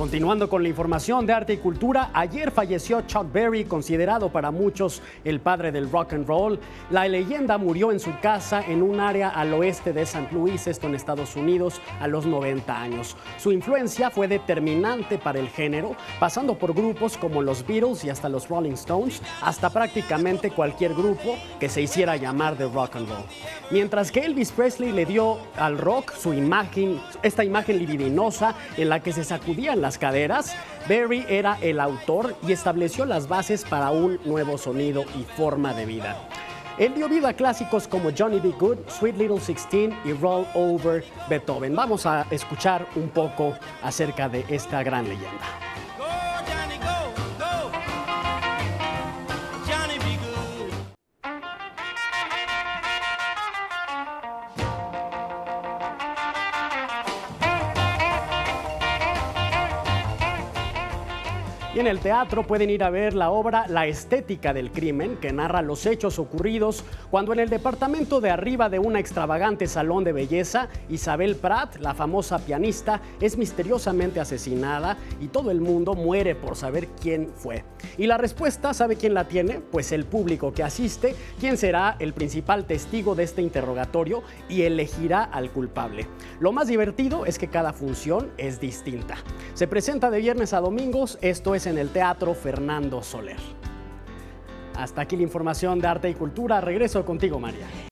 Continuando con la información de arte y cultura, ayer falleció Chuck Berry, considerado para muchos el padre del rock and roll. La leyenda murió en su casa en un área al oeste de St. Louis, esto en Estados Unidos, a los 90 años. Su influencia fue determinante para el género, pasando por grupos como los Beatles y hasta los Rolling Stones, hasta prácticamente cualquier grupo que se hiciera llamar de rock and roll. Mientras que Elvis Presley le dio al rock esta imagen libidinosa en la que se sacudían las caderas, Berry era el autor y estableció las bases para un nuevo sonido y forma de vida. Él dio vida a clásicos como Johnny B. Good, Sweet Little Sixteen y Roll Over Beethoven. Vamos a escuchar un poco acerca de esta gran leyenda. Y en el teatro pueden ir a ver la obra La estética del crimen, que narra los hechos ocurridos cuando en el departamento de arriba de un extravagante salón de belleza, Isabel Pratt, la famosa pianista, es misteriosamente asesinada y todo el mundo muere por saber quién fue. Y la respuesta, ¿sabe quién la tiene? Pues el público que asiste, quien será el principal testigo de este interrogatorio y elegirá al culpable. Lo más divertido es que cada función es distinta. Se presenta de viernes a domingos, esto es en el Teatro Fernando Soler. Hasta aquí la información de arte y cultura. Regreso contigo, María.